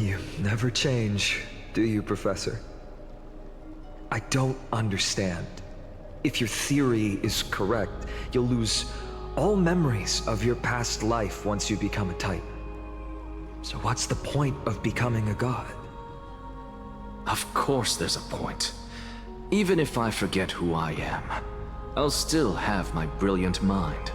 You never change, do you, Professor? I don't understand. If your theory is correct, you'll lose all memories of your past life once you become a Titan. So what's the point of becoming a god? Of course there's a point. Even if I forget who I am, I'll still have my brilliant mind.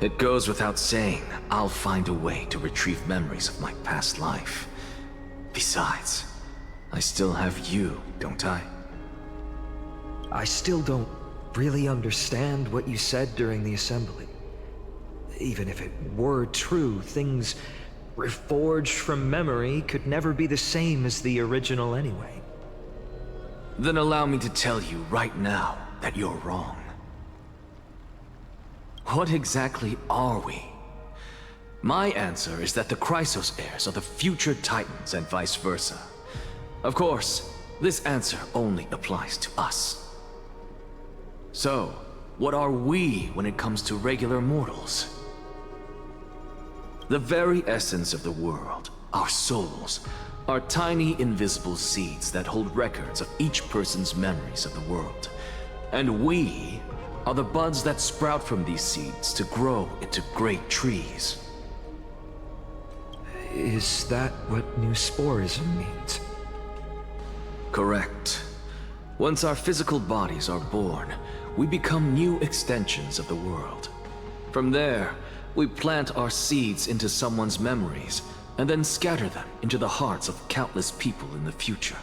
It goes without saying, I'll find a way to retrieve memories of my past life. Besides, I still have you, don't I? I still don't really understand what you said during the assembly. Even if it were true, things reforged from memory could never be the same as the original anyway. Then allow me to tell you right now that you're wrong. What exactly are we? My answer is that the Chrysos heirs are the future Titans and vice versa. Of course, this answer only applies to us. So, what are we when it comes to regular mortals? The very essence of the world, our souls, are tiny invisible seeds that hold records of each person's memories of the world. And we are the buds that sprout from these seeds to grow into great trees. Is that what new sporism means? Correct. Once our physical bodies are born, we become new extensions of the world. From there, we plant our seeds into someone's memories, and then scatter them into the hearts of countless people in the future.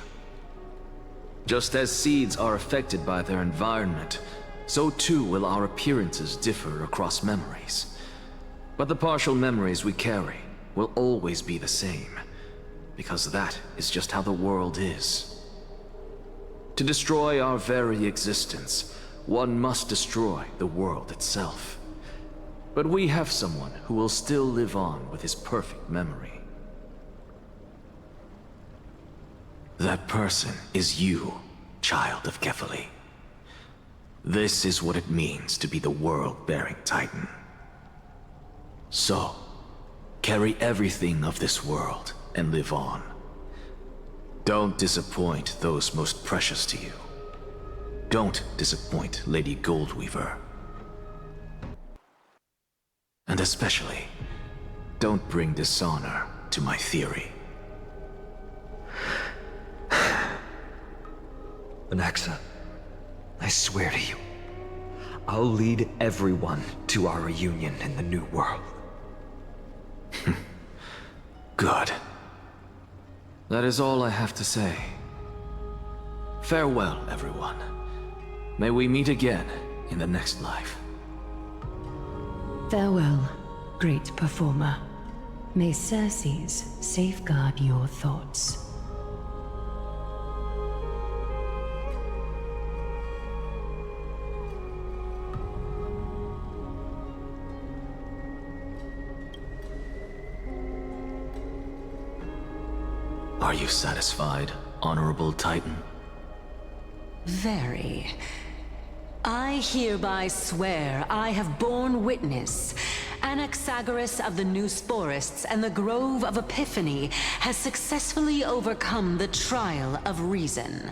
Just as seeds are affected by their environment, so too will our appearances differ across memories. But the partial memories we carry will always be the same, because that is just how the world is. To destroy our very existence, one must destroy the world itself. But we have someone who will still live on with his perfect memory. That person is you, child of Kefali. This is what it means to be the world-bearing Titan. So, carry everything of this world and live on. Don't disappoint those most precious to you. Don't disappoint Lady Goldweaver. And especially, don't bring dishonor to my theory. Anaxa, I swear to you, I'll lead everyone to our reunion in the new world. Good. That is all I have to say. Farewell, everyone. May we meet again in the next life. Farewell, great performer. May Circes safeguard your thoughts. Are you satisfied, Honorable Titan? Very. I hereby swear I have borne witness. Anaxagoras of the New Sporists and the Grove of Epiphany has successfully overcome the trial of reason.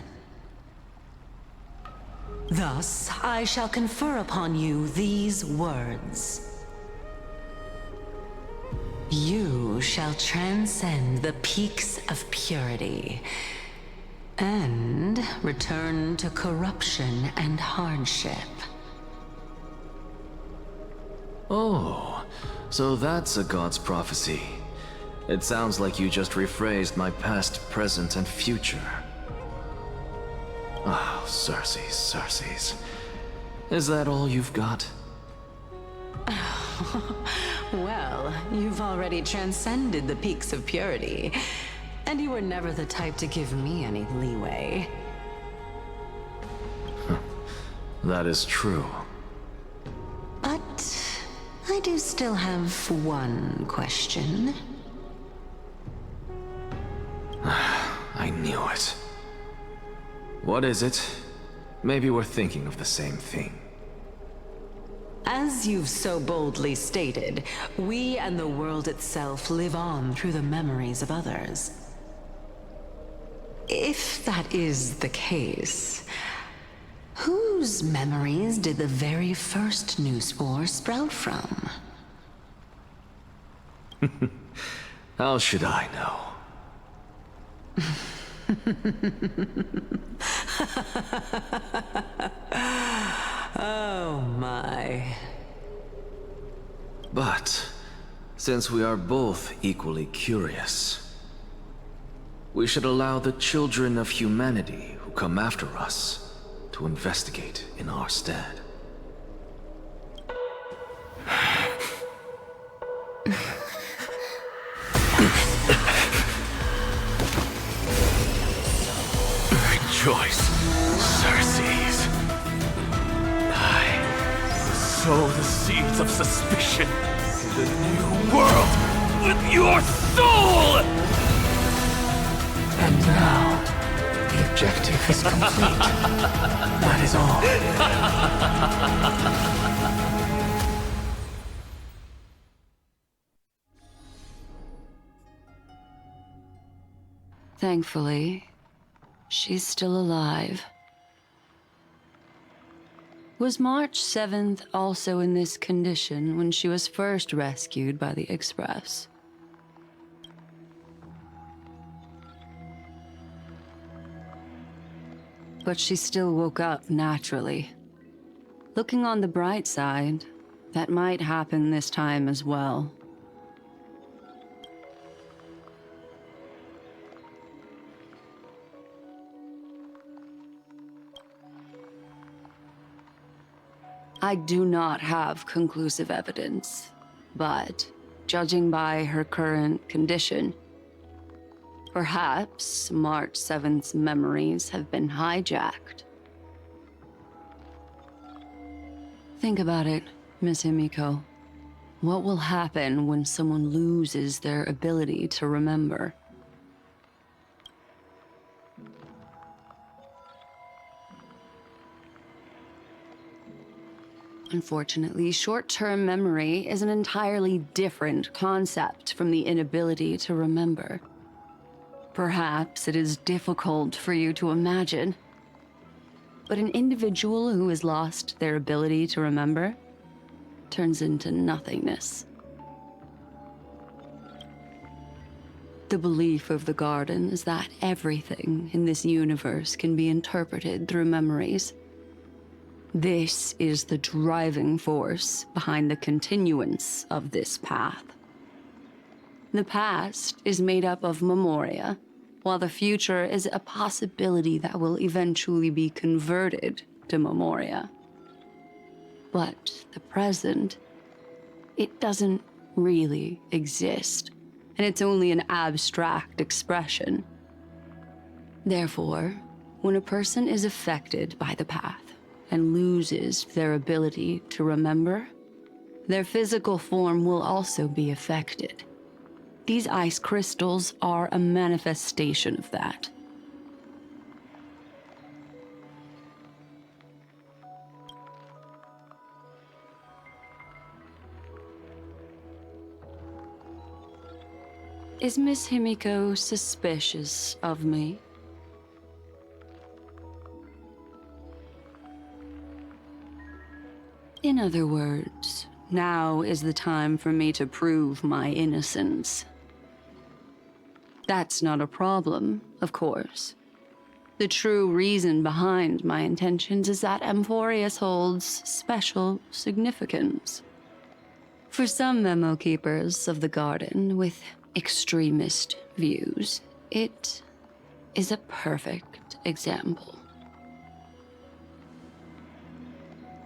Thus, I shall confer upon you these words. You shall transcend the peaks of purity and return to corruption and hardship. Oh, so that's a god's prophecy. It sounds like you just rephrased my past, present, and future. Oh, Circes. Is that all you've got? Well, you've already transcended the peaks of purity, and you were never the type to give me any leeway. That is true. But I do still have one question. I knew it. What is it? Maybe we're thinking of the same thing. As you've so boldly stated, we and the world itself live on through the memories of others. If that is the case, whose memories did the very first new spore sprout from? How should I know? Oh my. But, since we are both equally curious, we should allow the children of humanity who come after us to investigate in our stead. Rejoice, Circes. I sow the seeds of suspicion in the new world with your soul! And now, the objective is complete. That is all. Thankfully, she's still alive. Was March 7th also in this condition when she was first rescued by the Express? But she still woke up naturally. Looking on the bright side, that might happen this time as well. I do not have conclusive evidence, but judging by her current condition, perhaps March 7th's memories have been hijacked. Think about it, Miss Himiko. What will happen when someone loses their ability to remember? Unfortunately, short-term memory is an entirely different concept from the inability to remember. Perhaps it is difficult for you to imagine, but an individual who has lost their ability to remember turns into nothingness. The belief of the Garden is that everything in this universe can be interpreted through memories. This is the driving force behind the continuance of this path. The past is made up of memoria, while the future is a possibility that will eventually be converted to memoria. But the present, it doesn't really exist, and it's only an abstract expression. Therefore, when a person is affected by the path and loses their ability to remember, their physical form will also be affected. These ice crystals are a manifestation of that. Is Miss Himiko suspicious of me? In other words, now is the time for me to prove my innocence. That's not a problem, of course. The true reason behind my intentions is that Amphorius holds special significance. For some memo keepers of the Garden with extremist views, it is a perfect example.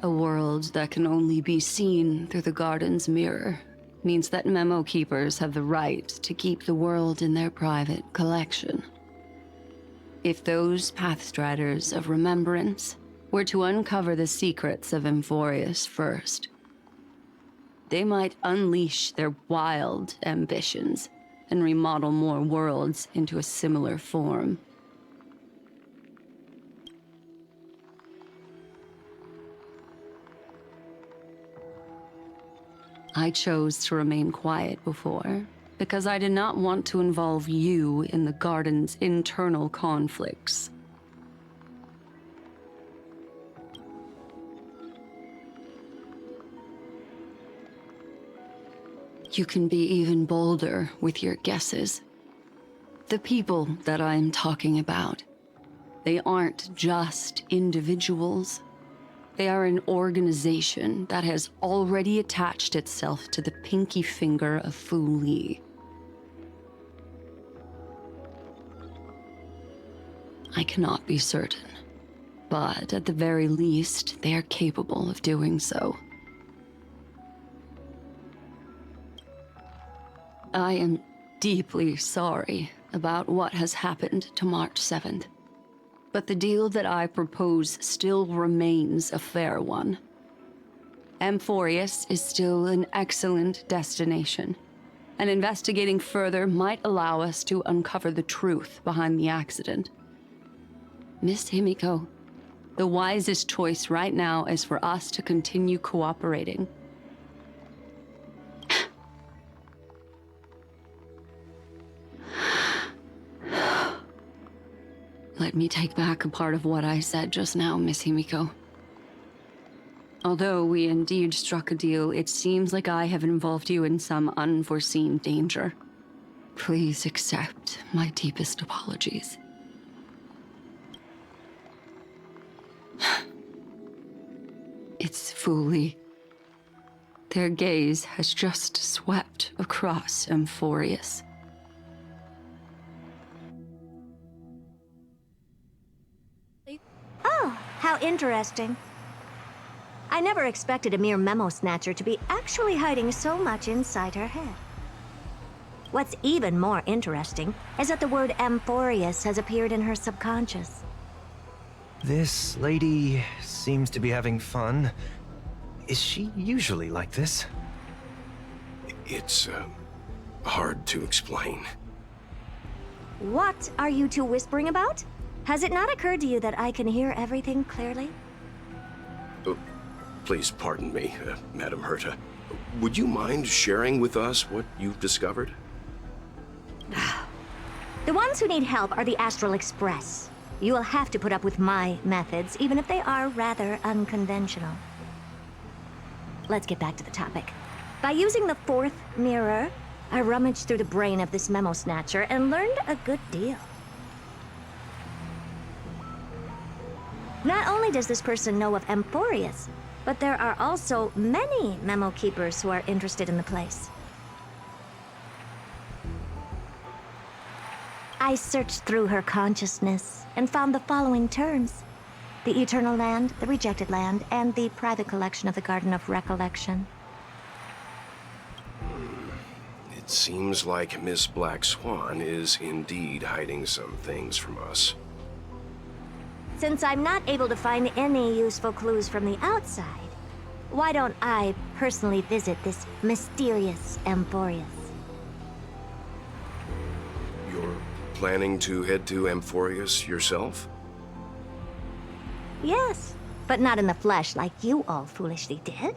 A world that can only be seen through the Garden's mirror means that memo keepers have the right to keep the world in their private collection. If those pathstriders of remembrance were to uncover the secrets of Amphorius first, they might unleash their wild ambitions and remodel more worlds into a similar form. I chose to remain quiet before, because I did not want to involve you in the garden's internal conflicts. You can be even bolder with your guesses. The people that I'm talking about, they aren't just individuals. They are an organization that has already attached itself to the pinky finger of Fu Li. I cannot be certain, but at the very least, they are capable of doing so. I am deeply sorry about what has happened to March 7th. But the deal that I propose still remains a fair one. Amphorius is still an excellent destination, and investigating further might allow us to uncover the truth behind the accident. Miss Himiko, the wisest choice right now is for us to continue cooperating. Let me take back a part of what I said just now, Miss Himiko. Although we indeed struck a deal, it seems like I have involved you in some unforeseen danger. Please accept my deepest apologies. It's Fu Li. Their gaze has just swept across Amphorius. Oh, how interesting. I never expected a mere memo snatcher to be actually hiding so much inside her head. What's even more interesting is that the word Amphorius has appeared in her subconscious. This lady seems to be having fun. Is she usually like this? It's, hard to explain. What are you two whispering about? Has it not occurred to you that I can hear everything clearly? Oh, please pardon me, Madam Herta. Would you mind sharing with us what you've discovered? The ones who need help are the Astral Express. You will have to put up with my methods, even if they are rather unconventional. Let's get back to the topic. By using the fourth mirror, I rummaged through the brain of this memo snatcher and learned a good deal. Not only does this person know of Amphorius, but there are also many memo keepers who are interested in the place. I searched through her consciousness and found the following terms: the Eternal Land, the Rejected Land, and the private collection of the Garden of Recollection. It seems like Miss Black Swan is indeed hiding some things from us. Since I'm not able to find any useful clues from the outside, why don't I personally visit this mysterious Amphorius? You're planning to head to Amphorius yourself? Yes, but not in the flesh like you all foolishly did.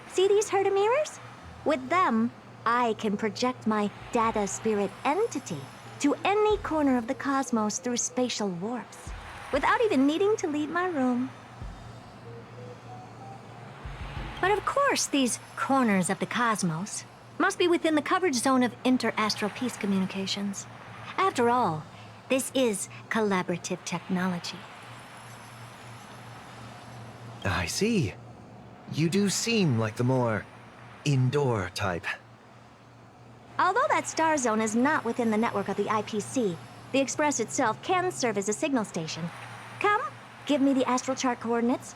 See these Herta mirrors? With them, I can project my data spirit entity to any corner of the cosmos through spatial warps, without even needing to leave my room. But of course, these corners of the cosmos must be within the coverage zone of inter-astral peace communications. After all, this is collaborative technology. I see. You do seem like the more indoor type. Although that star zone is not within the network of the IPC, the Express itself can serve as a signal station. Come, give me the astral chart coordinates.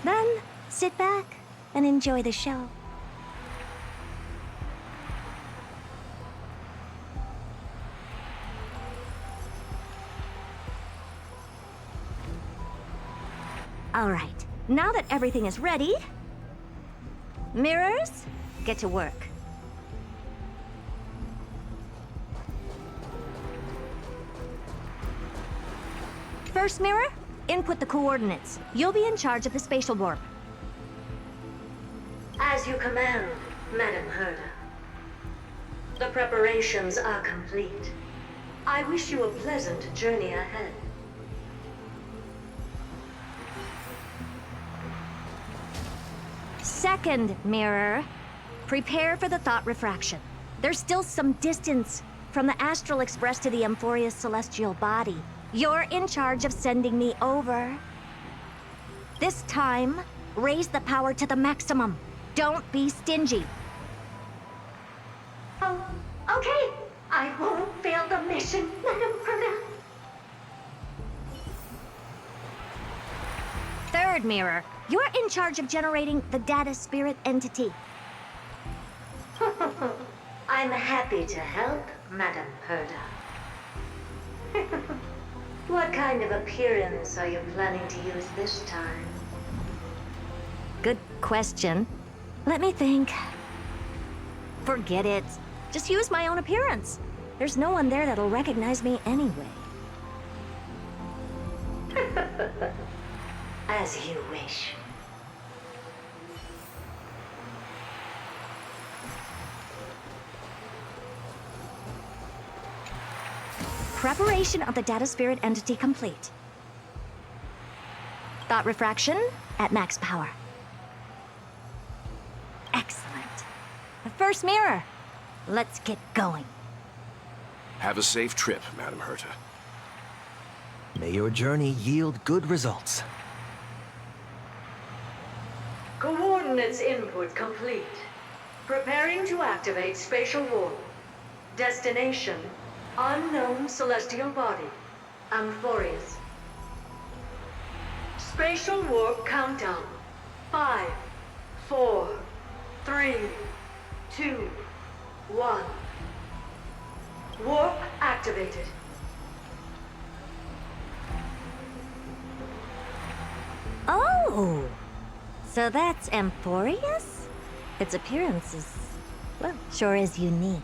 Then, sit back and enjoy the show. All right, now that everything is ready, mirrors, get to work. First mirror, Input the coordinates. You'll be in charge of the spatial warp. As you command, Madam Herta. The preparations are complete. I wish you a pleasant journey ahead. Second mirror, prepare for the thought refraction. There's still some distance from the astral express to the Amphoria's celestial body. You're in charge of sending me over. This time, raise the power to the maximum. Don't be stingy. Oh, okay. I won't fail the mission, Madam Herta. Third mirror, you're in charge of generating the data spirit entity. I'm happy to help, Madam Herta. What kind of appearance are you planning to use this time? Good question. Let me think. Forget it. Just use my own appearance. There's no one there that'll recognize me anyway. As you wish. Preparation of the data spirit entity complete. Thought refraction at max power. Excellent. The first mirror. Let's get going. Have a safe trip, Madam Herta. May your journey yield good results. Coordinates input complete. Preparing to activate spatial warp. Destination, unknown celestial body, Amphorius. Spatial warp countdown. 5, 4, 3, 2, 1. Warp activated. Oh! So that's Amphorius? Its appearance is, well, sure is unique.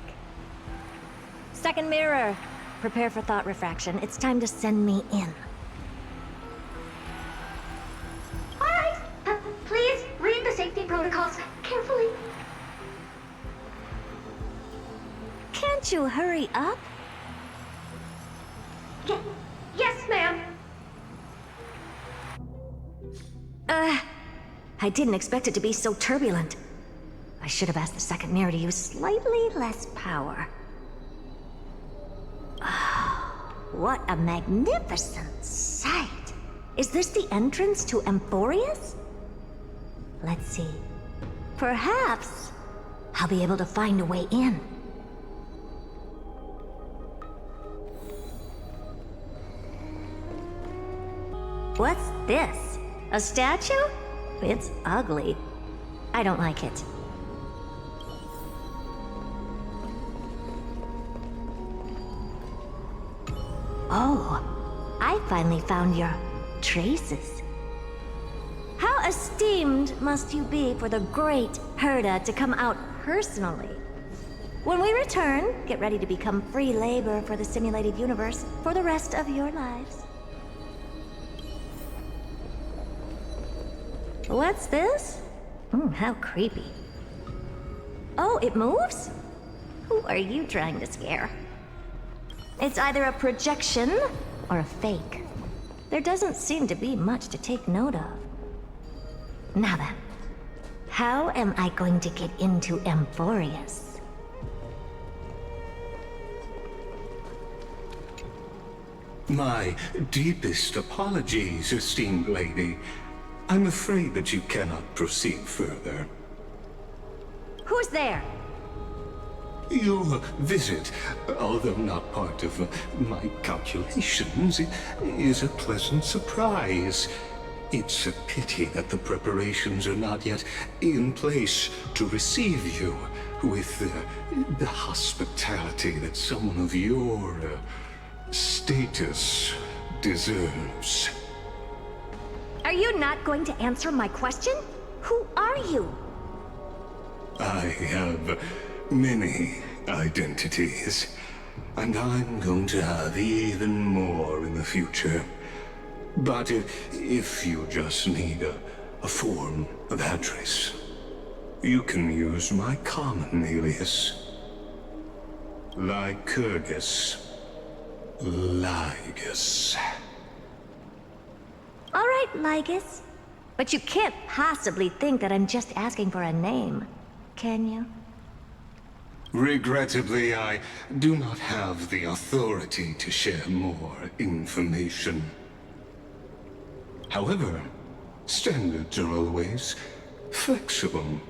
Second mirror. Prepare for thought refraction. It's time to send me in. All right. Please read the safety protocols carefully. Can't you hurry up? Yes, ma'am. I didn't expect it to be so turbulent. I should have asked the second mirror to use slightly less power. What a magnificent sight! Is this the entrance to Amphorius? Let's see. Perhaps I'll be able to find a way in. What's this? A statue? It's ugly. I don't like it. Oh, I finally found your traces. How esteemed must you be for the great Herta to come out personally? When we return, get ready to become free labor for the simulated universe for the rest of your lives. What's this? How creepy. Oh, it moves? Who are you trying to scare? It's either a projection or a fake. There doesn't seem to be much to take note of. Now then, how am I going to get into Amphorius? My deepest apologies, esteemed lady. I'm afraid that you cannot proceed further. Who's there? Your visit, although not part of my calculations, is a pleasant surprise. It's a pity that the preparations are not yet in place to receive you with the hospitality that someone of your status deserves. Are you not going to answer my question? Who are you? I have many identities, and I'm going to have even more in the future. But if you just need a form of address, you can use my common alias. Lycurgus. Lygus. All right, Lygus. But you can't possibly think that I'm just asking for a name, can you? Regrettably, I do not have the authority to share more information. However, standards are always flexible.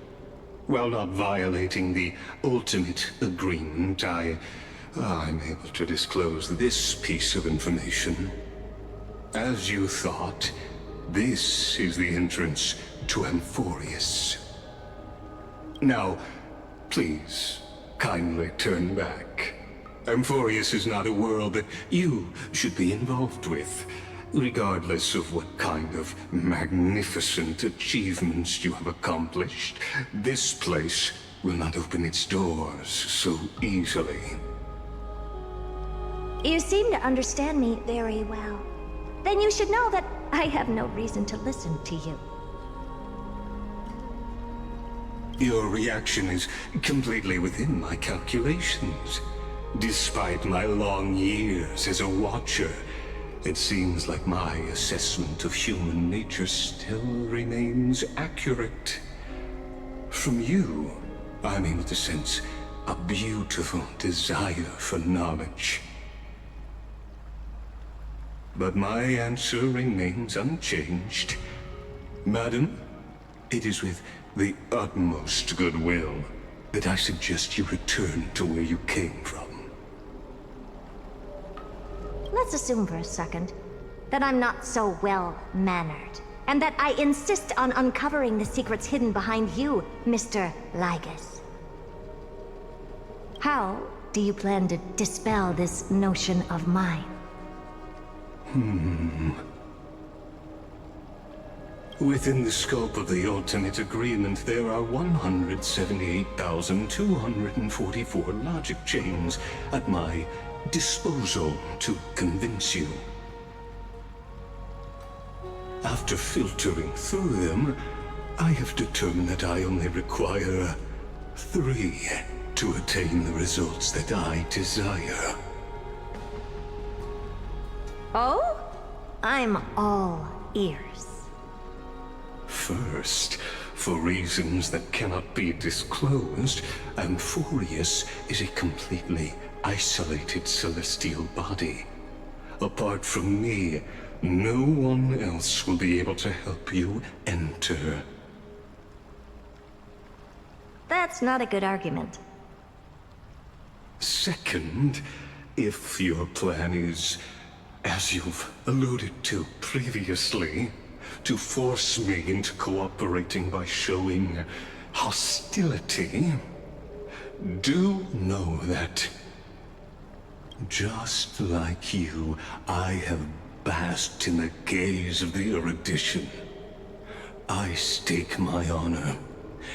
While not violating the ultimate agreement, I'm able to disclose this piece of information. As you thought, this is the entrance to Amphorius. Now, please, kindly turn back. Amphorius is not a world that you should be involved with, regardless of what kind of magnificent achievements you have accomplished. This place will not open its doors so easily. You seem to understand me very well. Then you should know that I have no reason to listen to you. Your reaction is completely within my calculations. Despite my long years as a watcher, it seems like my assessment of human nature still remains accurate. From you, I'm able to sense a beautiful desire for knowledge. But my answer remains unchanged. Madam, it is with the utmost goodwill that I suggest you return to where you came from. Let's assume for a second that I'm not so well-mannered, and that I insist on uncovering the secrets hidden behind you, Mr. Lygus. How do you plan to dispel this notion of mine? Within the scope of the ultimate agreement, there are 178,244 logic chains at my disposal to convince you. After filtering through them, I have determined that I only require 3 to attain the results that I desire. Oh? I'm all ears. First, for reasons that cannot be disclosed, Amphorius is a completely isolated celestial body. Apart from me, no one else will be able to help you enter. That's not a good argument. Second, if your plan is, as you've alluded to previously, to force me into cooperating by showing hostility, do know that, just like you, I have basked in the gaze of the erudition. I stake my honor,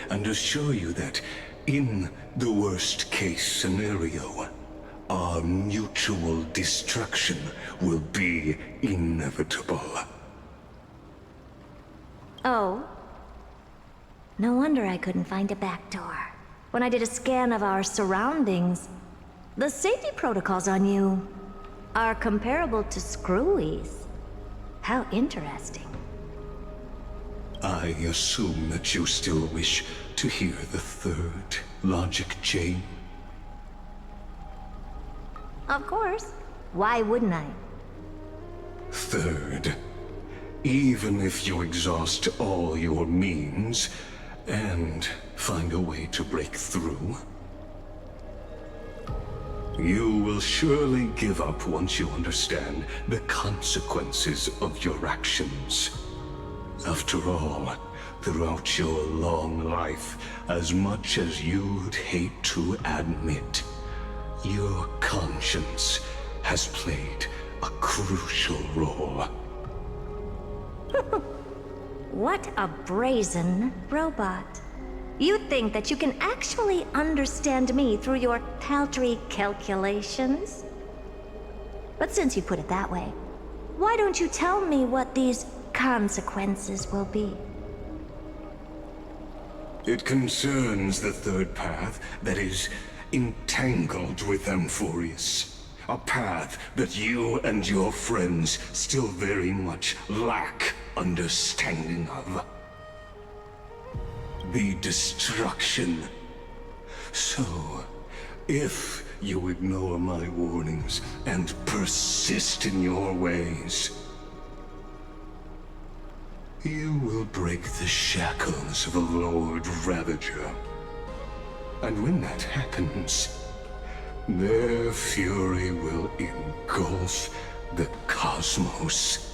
and assure you that, in the worst-case scenario, our mutual destruction will be inevitable. Oh? No wonder I couldn't find a back door. When I did a scan of our surroundings, the safety protocols on you are comparable to Screwy's. How interesting. I assume that you still wish to hear the third logic chain? Of course. Why wouldn't I? Third, even if you exhaust all your means and find a way to break through, you will surely give up once you understand the consequences of your actions. After all, throughout your long life, as much as you'd hate to admit, your conscience has played a crucial role. What a brazen robot. You think that you can actually understand me through your paltry calculations? But since you put it that way, Why don't you tell me what these consequences will be? It concerns the third path that is entangled with Amphorius. A path that you and your friends still very much lack understanding of. The destruction. So, if you ignore my warnings and persist in your ways, you will break the shackles of a Lord Ravager. And when that happens, their fury will engulf the cosmos.